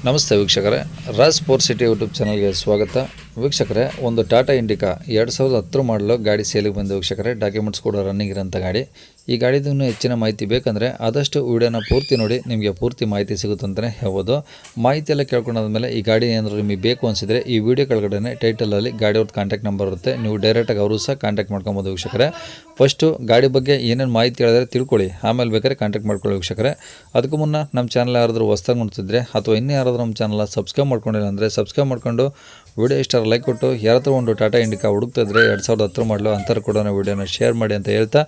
ನಮಸ್ತೆ ವೀಕ್ಷಕರೇ, Raj sports city YouTube ಚಾನಲ್ಗೆ ಸ್ವಾಗತ. ವೀಕ್ಷಕರೇ, ಒಂದು ಟಾಟಾ ಇಂಡಿಕಾ 2010 ಮಾಡಲು ಗಾಡಿ ಸೇಲಿಗೆ ಬಂದ ವೀಕ್ಷಕರೇ. ಡಾಕ್ಯುಮೆಂಟ್ಸ್ ಕೂಡ ರನ್ನಿಂಗ್ ಇರೋಂಥ ಗಾಡಿ. ಈ ಗಾಡಿದು ಇನ್ನೂ ಹೆಚ್ಚಿನ ಮಾಹಿತಿ ಬೇಕಂದರೆ ಆದಷ್ಟು ವಿಡಿಯೋನ ಪೂರ್ತಿ ನೋಡಿ, ನಿಮಗೆ ಪೂರ್ತಿ ಮಾಹಿತಿ ಸಿಗುತ್ತೆ ಅಂತಲೇ ಹೇಳ್ಬೋದು. ಮಾಹಿತಿ ಎಲ್ಲ ಕೇಳ್ಕೊಂಡಾದ್ಮೇಲೆ ಈ ಗಾಡಿ ಏನಾದರೂ ನಿಮಗೆ ಬೇಕು ಅನಿಸಿದರೆ ಈ ವಿಡಿಯೋ ಕೆಳಗಡೆ ಟೈಟಲಲ್ಲಿ ಗಾಡಿಯವ್ರದ್ದು ಕಾಂಟ್ಯಾಕ್ಟ್ ನಂಬರ್ ಇರುತ್ತೆ, ನೀವು ಡೈರೆಕ್ಟಾಗಿ ಅವರು ಸಹ ಕಾಂಟ್ಯಾಕ್ಟ್ ಮಾಡ್ಕೊಬೋದು ವೀಕ್ಷಕರೇ. ಫಸ್ಟು ಗಾಡಿ ಬಗ್ಗೆ ಏನೇನು ಮಾಹಿತಿ ಹೇಳಿದ್ರೆ ತಿಳ್ಕೊಳ್ಳಿ, ಆಮೇಲೆ ಬೇಕಾದ್ರೆ ಕಾಂಟ್ಯಾಕ್ಟ್ ಮಾಡ್ಕೊಳ್ಳಿ ವೀಕ್ಷಕರೇ. ಅದಕ್ಕೂ ಮುನ್ನ ನಮ್ಮ ಚಾನಲ್ ಯಾರಾದರೂ ಹೊಸ್ದಾಗಿ ನೋಡ್ತಿದ್ರೆ ಅಥವಾ ಇನ್ನೂ ಯಾರಾದರೂ ನಮ್ಮ ಚಾನಲ್ ಸಬ್ಸ್ಕ್ರೈಬ್ ಮಾಡ್ಕೊಂಡಿಲ್ಲ ಅಂದರೆ ಸಬ್ಸ್ಕ್ರೈಬ್ ಮಾಡ್ಕೊಂಡು ವಿಡಿಯೋ ಇಷ್ಟ ಲೈಕ್ ಕೊಟ್ಟು, ಯಾರತ್ರ ಒಂದು ಟಾಟಾ ಇಂಡಿಕಾ ಹುಡುಕ್ತಿದ್ರೆ 2010 ಮಾಡಲು ಅಂಥವ್ರು ಕೂಡ ವಿಡಿಯೋನ ಶೇರ್ ಮಾಡಿ ಅಂತ ಹೇಳ್ತಾ,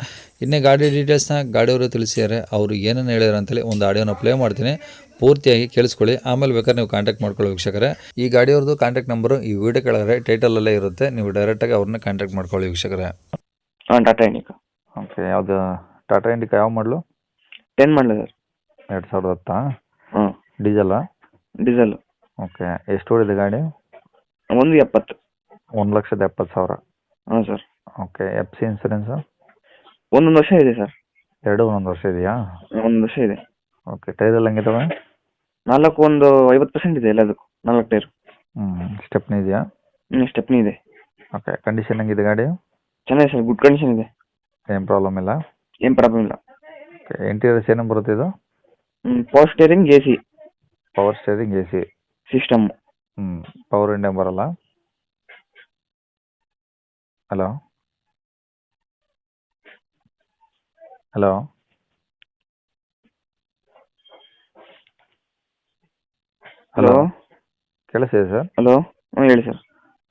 ಇನ್ನೇ ಗಾಡಿ ಡೀಟೇಲ್ಸ್ನ ಗಾಡಿಯವರು ತಿಳಿಸಿದ್ದಾರೆ. ಅವರು ಏನೇನು ಹೇಳ್ಯಾರ ಅಂತೇಳಿ ಒಂದು ಆಡಿಯೋನ ಪ್ಲೇ ಮಾಡ್ತೀನಿ, ಪೂರ್ತಿಯಾಗಿ ಕೇಳಿಸ್ಕೊಳ್ಳಿ. ಆಮೇಲೆ ಬೇಕಾದ್ರೆ ನೀವು ಕಾಂಟ್ಯಾಕ್ಟ್ ಮಾಡ್ಕೊಳ್ಳಿ ವೀಕ್ಷಕರೇ. ಈ ಗಾಡಿಯವ್ರದ್ದು ಕಾಂಟ್ಯಾಕ್ಟ್ ನಂಬರು ಈ ವಿಡಿಯೋ ಕೆಳಗಡೆ ಟೈಟಲಲ್ಲೇ ಇರುತ್ತೆ, ನೀವು ಡೈರೆಕ್ಟಾಗಿ ಅವ್ರನ್ನ ಕಾಂಟ್ಯಾಕ್ಟ್ ಮಾಡ್ಕೊಳ್ಳಿ ವೀಕ್ಷಕರೇ. ಟಾಟಾ ಇಂಡಿಕಾ. ಓಕೆ, ಯಾವುದು ಟಾಟಾ ಇಂಡಿಕಾ ಯಾವ ಮಾಡಲು? 10 ಮಾಡಲ ಸರ್. 2010. ಹಾಂ, ಡೀಸೆಲ್ಲಾ? ಡೀಸೆಲ್. ಓಕೆ, ಎಷ್ಟು ಓಡಿದೆ ಗಾಡಿ? 1,70,000. 1,70,000. ಹಾಂ sir. Okay, F C insurance? ಒಂದೊಂದು ವರ್ಷ ಇದೆ ಸರ್. ಎರಡು ಒಂದೊಂದು ವರ್ಷ ಇದೆಯಾ? ಒಂದು ವರ್ಷ ಇದೆ. ಓಕೆ, ಟೈರ್ ಎಲ್ಲ ಹೆಂಗಿದಾವೆ? 4 ಒಂದು 50% ಇದೆ ಎಲ್ಲದಕ್ಕೂ, 4 ಟೈರು. ಸ್ಟೆಪ್ನಿ ಇದೆಯಾ? ಸ್ಟೆಪ್ನಿ ಇದೆ. ಓಕೆ, ಕಂಡೀಷನ್ ಹೆಂಗಿದೆ ಗಾಡಿ? ಚೆನ್ನಾಗಿದೆ ಸರ್, ಗುಡ್ ಕಂಡೀಷನ್ ಇದೆ. ಏನು ಪ್ರಾಬ್ಲಮ್ ಇಲ್ಲ? ಏನು ಪ್ರಾಬ್ಲಮ್ ಇಲ್ಲ. ಓಕೆ, ಇಂಟೀರಿಯರ್ಸ್ ಏನೇನು ಬರುತ್ತೆ ಇದು? Power steering, A C. Power steering, A C system. Power India ಬರಲ್ಲ? ಹಲೋ ಹಲೋ ಹಲೋ ಕೇಳಿಸಿದೆ ಸರ್? ಹಲೋ, ಹ್ಞೂ ಹೇಳಿ ಸರ್.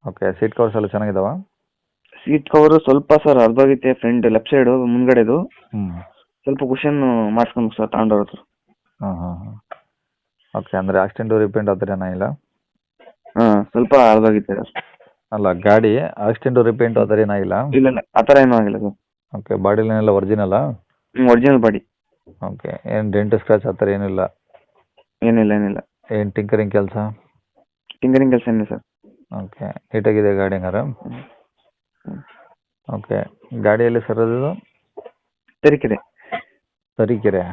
ಓಕೆ, ಸೀಟ್ ಕವರ್ಸ್ ಎಲ್ಲ ಚೆನ್ನಾಗಿದಾವ? ಸೀಟ್ ಕವರು ಸ್ವಲ್ಪ ಸರ್ ಅರ್ಧೋಗೈತೆ, ಫ್ರಂಟ್ ಲೆಫ್ಟ್ ಸೈಡು ಮುಂದ್ಗಡೆದು ಸ್ವಲ್ಪ ಕುಷನ್ ಮಾಡಿಸ್ಕೊಂಡು ಸರ್ ತಗೊಂಡವ್ರು ಸರ್. ಹಾಂ. ಓಕೆ, ಅಂದರೆ ಆಕ್ಸಿಡೆಂಟು ರಿಪೇಂಟ್ ಆ ಥರ ಏನಾಗಿಲ್ಲ? ಹಾಂ, ಸ್ವಲ್ಪ ಅರ್ಧೋಗೈತೆ ಸರ್. ಅಲ್ಲ, ಗಾಡಿ ಆಕ್ಸಿಡೆಂಟು ರಿಪೇಂಟು ಆ ಥರ ಏನಾಗಿಲ್ಲ? ಇಲ್ಲ ಆ ಥರ ಏನೂ ಆಗಿಲ್ಲ ಸರ್. ಓಕೆ, ಬಾಡಿ ಲೈನ್ ಎಲ್ಲ ಒರಿಜಿನಲ್ಲ? Original body. ಓಕೆ, ಏನು ಡೆಂಟ್ ಸ್ಕ್ರಾಚ್ ಆ ಥರ ಏನಿಲ್ಲ? ಏನಿಲ್ಲ. ಏನು ಟಿಂಕರಿಂಗ್ ಕೆಲಸ? ಟಿಂಕರಿಂಗ್ ಕೆಲಸ ಏನಿಲ್ಲ ಸರ್. ಓಕೆ, ನೀಟಾಗಿದೆ ಗಾಡಿ ಹಂಗಾರೆ. ಓಕೆ, ಗಾಡಿಯಲ್ಲಿ ಸರ್ ಅದು ತರೀಕೆರೆ. ತರೀಕೆರೆ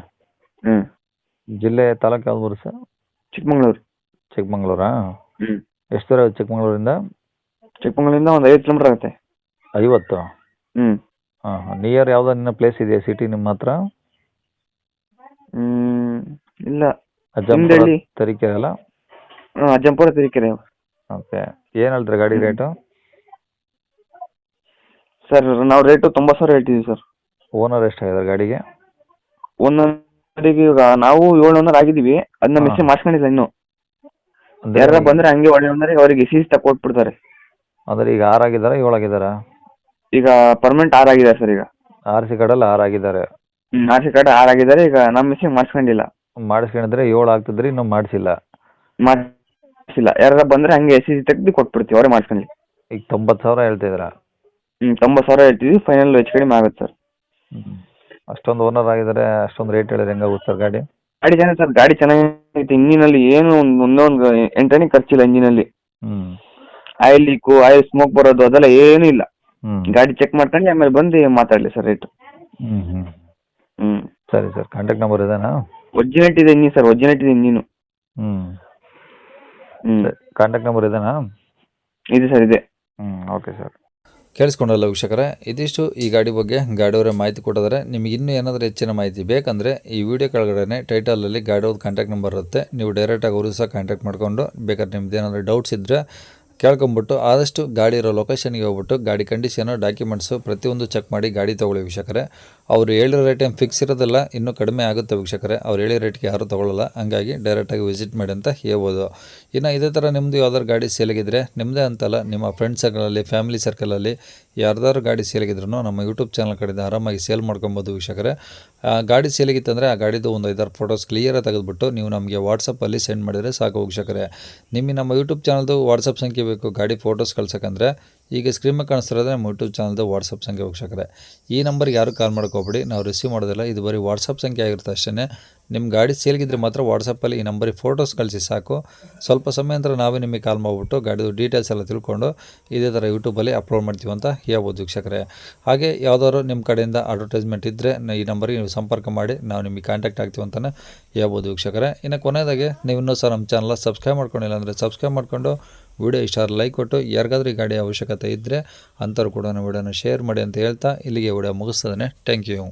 ಜಿಲ್ಲೆ, ತಾಲೂಕು ಯಾವ್ದು ಬರುತ್ತೆ ಸರ್? ಚಿಕ್ಕಮಂಗ್ಳೂರು. ಚಿಕ್ಕಮಂಗ್ಳೂರಾ? ಎಷ್ಟು ದೂರ ಆಗುತ್ತೆ ಚಿಕ್ಕಮಂಗ್ಳೂರಿಂದ? ಚಿಕ್ಕಮಂಗ್ಳೂರಿಂದ ಒಂದು 5 ಕಿಲೋಮೀಟರ್ ಆಗುತ್ತೆ. 50? ಹಾಂ. ನಿಯರ್ ಯಾವುದೋ ನಿನ್ನ ಪ್ಲೇಸ್ ಇದೆಯಾ ಸಿಟಿ ನಿಮ್ಮ ಹತ್ರ? ಇಲ್ಲ. ಅಜ್ಜಂಪುರ, ಹಿಂದಳ್ಳಿ. ತರೀಕೆರೆ ಅಲ್ಲ? ಅಜ್ಜಂಪುರ, ತರೀಕೆರೆ. ಓಕೆ, ಏನು ಹೇಳ್ತೀರಾ ಗಾಡಿ ರೇಟು? ಸರ್ ನಾವು ರೇಟು 90,000 ಹೇಳ್ತಿದ್ದೀವಿ ಸರ್. ಓನರ್ ಎಷ್ಟಾಗಿದ್ದಾರೆ ಗಾಡಿಗೆ? ಒಂದೊಂದಿಗೆ ಈಗ ನಾವು 700 ಆಗಿದ್ದೀವಿ, ಅದನ್ನ ಮಿಸ್ ಮಾಡ್ಕೊಂಡಿಲ್ಲ ಇನ್ನೂ. ಯಾರ ಬಂದರೆ ಹಂಗೆ ಒಳ್ಳೆ ಓನರಿಗೆ ಅವರಿಗೆ ಸಿ ತಗೊಟ್ಬಿಡ್ತಾರೆ. ಅಂದರೆ ಈಗ 6 ಆಗಿದ್ದಾರಾ 7 ಆಗಿದ್ದಾರಾ? ಈಗ ಪರ್ಮನೆಂಟ್ 6 ಆಗಿದ್ದಾರೆ ಸರ್. ಈಗ ಆರ್ ಸಿ ಕಾರ್ಡಲ್ಲಿ 6 ಆಗಿದ್ದಾರೆ. ಆರ್ ಸಿ ಕಾರ್ಡ್ 6 ಆಗಿದ್ದಾರೆ. ಈಗ ನಮ್ಮ ಮಿಸ್ಸಿಗೆ ಮಾಡಿಸ್ಕೊಂಡಿಲ್ಲ. ಮಾಡಿಸ್ಕೊಂಡಿದ್ರೆ 7 ಆಗ್ತಿದ್ರಿ, ಇನ್ನೂ ಮಾಡಿಸಿಲ್ಲ? ಯಾರ ಬಂದರೆ ಹಂಗೆ ಸಿ ತೆಗೆದು ಕೊಟ್ಬಿಡ್ತೀವಿ, ಅವರೇ ಮಾಡಿಸ್ಕೊಳ್ಳಿ. ಈಗ 90,000 ಹೇಳ್ತಿದ್ದೀರಾ? 90,000 ಹೇಳ್ತೀವಿ, ಫೈನಲ್ ಹೆಚ್ಚು ಕಡಿಮೆ ಆಗುತ್ತೆ ಸರ್. ಅಷ್ಟೊಂದು ಓನರ್ ಆಗಿದ್ದಾರೆ, ಅಷ್ಟೊಂದು ರೇಟ್ ಹೇಳಿದ್ರೆ ಹೆಂಗಾಗುತ್ತೆ ಸರ್ ಗಾಡಿ? ಗಾಡಿ ಚೆನ್ನಾಗಿ ಸರ್, ಗಾಡಿ ಚೆನ್ನಾಗೈತೆ. ಇಂಜಿನಲ್ಲಿ ಏನು ಒಂದೊಂದು ಎಂಟನೇ ಖರ್ಚಿಲ್ಲ ಇಂಜಿನಲ್ಲಿ. ಆಯಿಲ್ ಲೀಕು, ಆಯಿಲ್ ಸ್ಮೋಕ್ ಬರೋದು ಅದೆಲ್ಲ ಏನೂ ಇಲ್ಲ. ಗಾಡಿ ಚೆಕ್ ಮಾಡ್ಕೊಂಡು ಆಮೇಲೆ ಬಂದು ಮಾತಾಡಲಿ ಸರ್ ರೇಟು. ಸರಿ ಸರ್, ಕಾಂಟ್ಯಾಕ್ಟ್ ನಂಬರ್ ಇದೇನಾ? ಒರಿಜಿನಲ್ ಇದೆ ಇಂಜಿನ್ ಸರ್, ಒರಿಜಿನಲ್ ಇದೆ ಇಂಜಿನು. ಕಾಂಟ್ಯಾಕ್ಟ್ ನಂಬರ್ ಇದೇನಾ? ಇದೆ ಸರ್, ಇದೆ. Okay sir. ಕೇಳಿಸ್ಕೊಂಡಲ್ಲ ವೀಕ್ಷಕರೇ, ಇದಿಷ್ಟು ಈ ಗಾಡಿ ಬಗ್ಗೆ ಗಾಡಿಯವರೇ ಮಾಹಿತಿ ಕೊಟ್ಟಿದ್ದಾರೆ. ನಿಮಗೆ ಇನ್ನೂ ಏನಾದರೂ ಹೆಚ್ಚಿನ ಮಾಹಿತಿ ಬೇಕಂದರೆ ಈ ವಿಡಿಯೋ ಕೆಳಗಡೆ ಟೈಟಲಲ್ಲಿ ಗಾಡಿಯವ್ರದ್ದು ಕಾಂಟ್ಯಾಕ್ಟ್ ನಂಬರ್ ಇರುತ್ತೆ, ನೀವು ಡೈರೆಕ್ಟಾಗಿ ಅವರು ಸಹ ಕಾಂಟ್ಯಾಕ್ಟ್ ಮಾಡ್ಕೊಂಡು ಬೇಕಾದ್ರೆ ನಿಮ್ದು ಏನಾದರೂ ಡೌಟ್ಸ್ ಇದ್ದರೆ ಕೇಳ್ಕೊಂಬಿಟ್ಟು ಆದಷ್ಟು ಗಾಡಿ ಇರೋ ಲೊಕೇಶನ್ಗೆ ಹೋಗ್ಬಿಟ್ಟು ಗಾಡಿ ಕಂಡೀಷನು, ಡಾಕ್ಯುಮೆಂಟ್ಸು ಪ್ರತಿಯೊಂದು ಚೆಕ್ ಮಾಡಿ ಗಾಡಿ ತೊಗೊಳ್ಳಿ ವೀಕ್ಷಕರೇ. ಅವರು ಹೇಳಿರೋ ರೇಟ್ ಏನು ಫಿಕ್ಸ್ ಇರೋದಿಲ್ಲ, ಇನ್ನೂ ಕಡಿಮೆ ಆಗುತ್ತೆ ವೀಕ್ಷಕರೇ. ಅವ್ರು ಹೇಳಿರೋ ರೇಟ್ಗೆ ಯಾರೂ ತೊಗೊಳ್ಳಲ್ಲ, ಹಂಗಾಗಿ ಡೈರೆಕ್ಟಾಗಿ ವಿಸಿಟ್ ಮಾಡಿ ಅಂತ ಹೇಳ್ಬೋದು. ಇನ್ನು ಇದೇ ಥರ ನಿಮ್ಮದು ಯಾವ್ದಾದ್ರು ಗಾಡಿ ಸೇಲಿಗಿದ್ರೆ, ನಿಮ್ಮದೇ ಅಂತಲ್ಲ ನಿಮ್ಮ ಫ್ರೆಂಡ್ಸ್ ಸರ್ಕಲಲ್ಲಿ, ಫ್ಯಾಮಿಲಿ ಸರ್ಕಲಲ್ಲಿ ಯಾರ್ದಾದ್ರು ಗಾಡಿ ಸೇಲಿಗಿದ್ರೂ ನಮ್ಮ ಯೂಟ್ಯೂಬ್ ಚಾನಲ್ ಕಡೆಯಿಂದ ಆರಾಮಾಗಿ ಸೇಲ್ ಮಾಡ್ಕೊಬೋದು ವೀಕ್ಷಕರೇ. ಗಾಡಿ ಸೇಲಿಗಿತ್ತಂದರೆ ಆ ಗಾಡಿದು ಒಂದು 5-6 ಫೋಟೋಸ್ ಕ್ಲಿಯರಾಗಿ ತೆಗೆದುಬಿಟ್ಟು ನೀವು ನಮಗೆ ವಾಟ್ಸಪ್ಪಲ್ಲಿ ಸೆಂಡ್ ಮಾಡಿದರೆ ಸಾಕು ವೀಕ್ಷಕರೇ. ನಿಮಗೆ ನಮ್ಮ ಯೂಟ್ಯೂಬ್ ಚಾನಲ್ದು ವಾಟ್ಸಪ್ ಸಂಖ್ಯೆ ಬೇಕು ಗಾಡಿ ಫೋಟೋಸ್ ಕಳ್ಸೋಕ್ಕಂದರೆ ಈಗ ಸ್ಕ್ರೀನ್ ಮೇಲೆ ಕಾಣಿಸ್ತಿರೋದ್ರೆ ನಮ್ಮ ಯೂಟ್ಯೂಬ್ ಚಾನಲ್ದು ವಾಟ್ಸಪ್ ಸಂಖ್ಯೆ ವೀಕ್ಷಕರೇ. ಈ ನಂಬರ್ಗೆ ಯಾರು ಕಾಲ್ ಮಾಡ್ಕೋಬೇಡಿ, ನಾವು ರಿಸೀವ್ ಮಾಡೋದಿಲ್ಲ. ಇದು ಬರೀ ವಾಟ್ಸಪ್ ಸಂಖ್ಯೆ ಆಗಿರುತ್ತೆ ಅಷ್ಟೇ. ನಿಮ್ಮ ಗಾಡಿ ಸೇಲ್ಗಿದ್ರೆ ಮಾತ್ರ ವಾಟ್ಸಪ್ಪಲ್ಲಿ ಈ ನಂಬರಿಗೆ ಫೋಟೋಸ್ ಕಳಿಸಿ ಸಾಕು. ಸ್ವಲ್ಪ ಸಮಯ ನಂತರ ನಾವೇ ನಿಮಗೆ ಕಾಲ್ ಮಾಡಿಬಿಟ್ಟು ಗಾಡಿದು ಡೀಟೇಲ್ಸ್ ಎಲ್ಲ ತಿಳ್ಕೊಂಡು ಇದೇ ಥರ ಯೂಟ್ಯೂಬಲ್ಲಿ ಅಪ್ಲೋಡ್ ಮಾಡ್ತೀವಿ ಅಂತ ಹೇಳ್ಬೋದು ವೀಕ್ಷಕರೇ. ಹಾಗೆ ಯಾವುದಾದ್ರು ನಿಮ್ಮ ಕಡೆಯಿಂದ ಅಡ್ವರ್ಟೈಸ್ಮೆಂಟ್ ಇದ್ದರೆ ಈ ನಂಬರಿಗೆ ನೀವು ಸಂಪರ್ಕ ಮಾಡಿ, ನಾವು ನಿಮಗೆ ಕಾಂಟ್ಯಾಕ್ಟ್ ಆಗ್ತೀವಿ ಅಂತಲೇ ಹೇಳ್ಬೋದು ವೀಕ್ಷಕರೇ. ಇನ್ನು ಕೊನೆಯದಾಗಿ ನೀವು ಇನ್ನೂ ಸಹ ನಮ್ಮ ಚಾನಲ್ ಸಬ್ಸ್ಕ್ರೈಬ್ ಮಾಡ್ಕೊಂಡಿಲ್ಲ ಅಂದರೆ ಸಬ್ಸ್ಕ್ರೈಬ್ ಮಾಡಿಕೊಂಡು ವಿಡಿಯೋ ಇಷ್ಟ ಲೈಕ್ ಕೊಟ್ಟು, ಯಾರಿಗಾದ್ರೂ ಈ ಗಾಡಿಯ ಅವಶ್ಯಕತೆ ಇದ್ದರೆ ಅಂಥವ್ರು ಕೂಡ ವಿಡಿಯೋನ ಶೇರ್ ಮಾಡಿ ಅಂತ ಹೇಳ್ತಾ ಇಲ್ಲಿಗೆ ವಿಡಿಯೋ ಮುಗಿಸ್ತದೆ. Thank you.